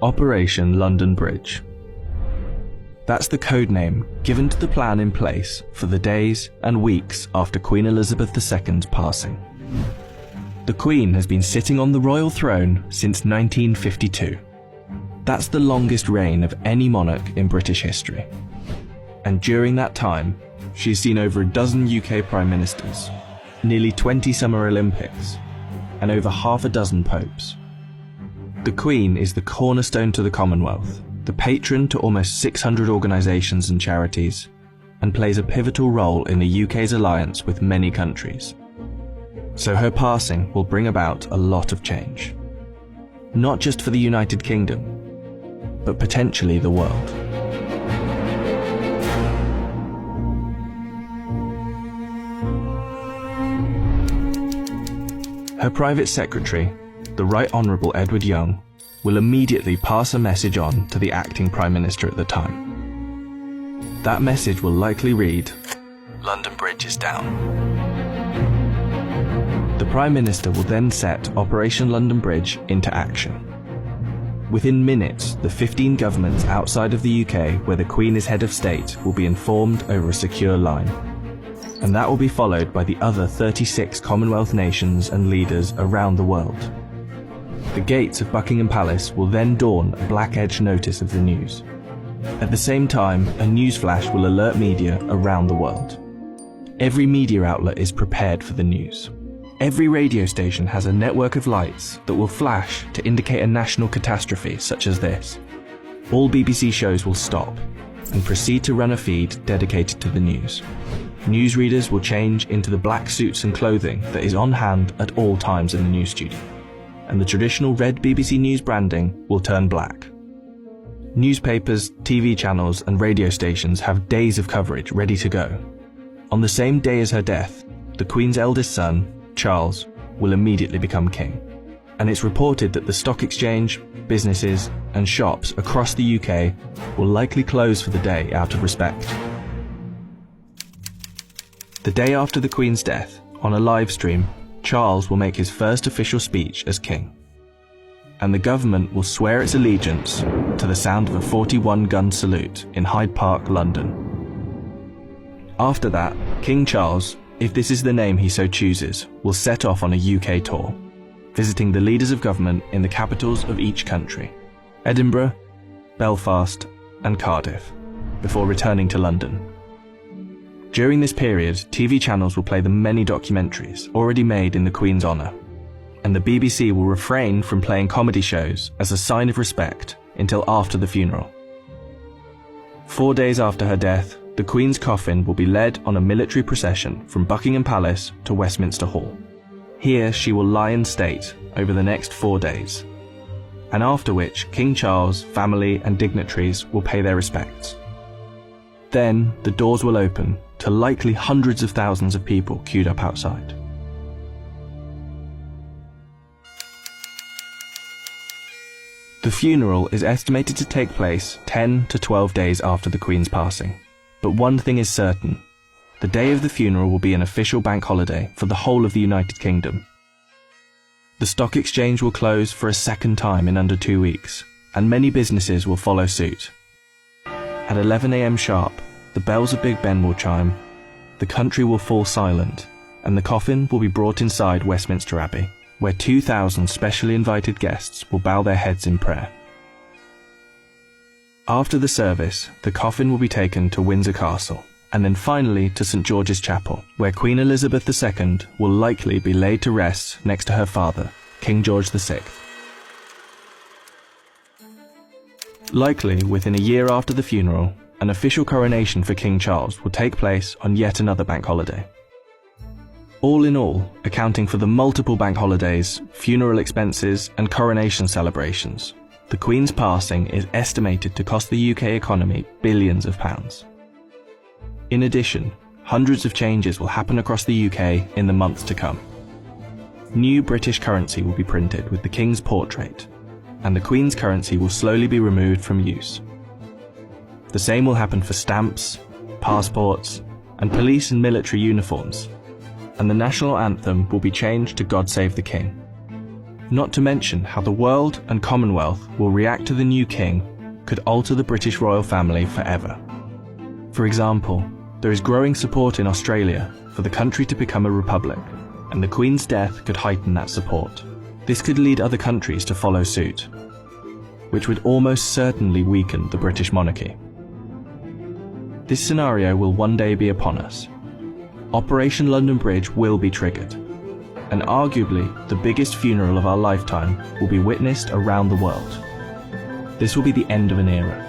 Operation London Bridge. That's the code name given to the plan in place for the days and weeks after Queen Elizabeth II's passing. The Queen has been sitting on the royal throne since 1952. That's the longest reign of any monarch in British history. And during that time, she's seen over a dozen UK Prime Ministers, nearly 20 Summer Olympics, and over half a dozen popes. The Queen is the cornerstone to the Commonwealth, the patron to almost 600 organisations and charities, and plays a pivotal role in the UK's alliance with many countries. So her passing will bring about a lot of change. Not just for the United Kingdom, but potentially the world. Her private secretary, the Right Honourable Edward Young, will immediately pass a message on to the acting Prime Minister at the time. That message will likely read, "London Bridge is down." The Prime Minister will then set Operation London Bridge into action. Within minutes, the 15 governments outside of the UK where the Queen is head of state will be informed over a secure line. And that will be followed by the other 36 Commonwealth nations and leaders around the world. The gates of Buckingham Palace will then dawn a black-edged notice of the news. At the same time, a news flash will alert media around the world. Every media outlet is prepared for the news. Every radio station has a network of lights that will flash to indicate a national catastrophe such as this. All BBC shows will stop and proceed to run a feed dedicated to the news. Newsreaders will change into the black suits and clothing that is on hand at all times in the news studio, and the traditional red BBC News branding will turn black. Newspapers, TV channels and radio stations have days of coverage ready to go. On the same day as her death, the Queen's eldest son, Charles, will immediately become king. And it's reported that the stock exchange, businesses and shops across the UK will likely close for the day out of respect. The day after the Queen's death, on a live stream, Charles will make his first official speech as king. And the government will swear its allegiance to the sound of a 41-gun salute in Hyde Park, London. After that, King Charles, if this is the name he so chooses, will set off on a UK tour, visiting the leaders of government in the capitals of each country, Edinburgh, Belfast and Cardiff, before returning to London. During this period, TV channels will play the many documentaries already made in the Queen's honour, and the BBC will refrain from playing comedy shows as a sign of respect until after the funeral. 4 days after her death, the Queen's coffin will be led on a military procession from Buckingham Palace to Westminster Hall. Here she will lie in state over the next 4 days, and after which King Charles, family and dignitaries will pay their respects. Then the doors will open to likely hundreds of thousands of people queued up outside. The funeral is estimated to take place 10 to 12 days after the Queen's passing. But one thing is certain, the day of the funeral will be an official bank holiday for the whole of the United Kingdom. The stock exchange will close for a second time in under 2 weeks, and many businesses will follow suit. At 11 AM sharp, the bells of Big Ben will chime, the country will fall silent, and the coffin will be brought inside Westminster Abbey, where 2,000 specially invited guests will bow their heads in prayer. After the service, the coffin will be taken to Windsor Castle, and then finally to St George's Chapel, where Queen Elizabeth II will likely be laid to rest next to her father, King George VI. Likely within a year after the funeral, an official coronation for King Charles will take place on yet another bank holiday. All in all, accounting for the multiple bank holidays, funeral expenses and coronation celebrations, the Queen's passing is estimated to cost the UK economy billions of pounds. In addition, hundreds of changes will happen across the UK in the months to come. New British currency will be printed with the King's portrait, and the Queen's currency will slowly be removed from use. The same will happen for stamps, passports, and police and military uniforms, and the national anthem will be changed to God Save the King. Not to mention how the world and Commonwealth will react to the new king could alter the British royal family forever. For example, there is growing support in Australia for the country to become a republic, and the Queen's death could heighten that support. This could lead other countries to follow suit, which would almost certainly weaken the British monarchy. This scenario will one day be upon us. Operation London Bridge will be triggered, and arguably the biggest funeral of our lifetime will be witnessed around the world. This will be the end of an era.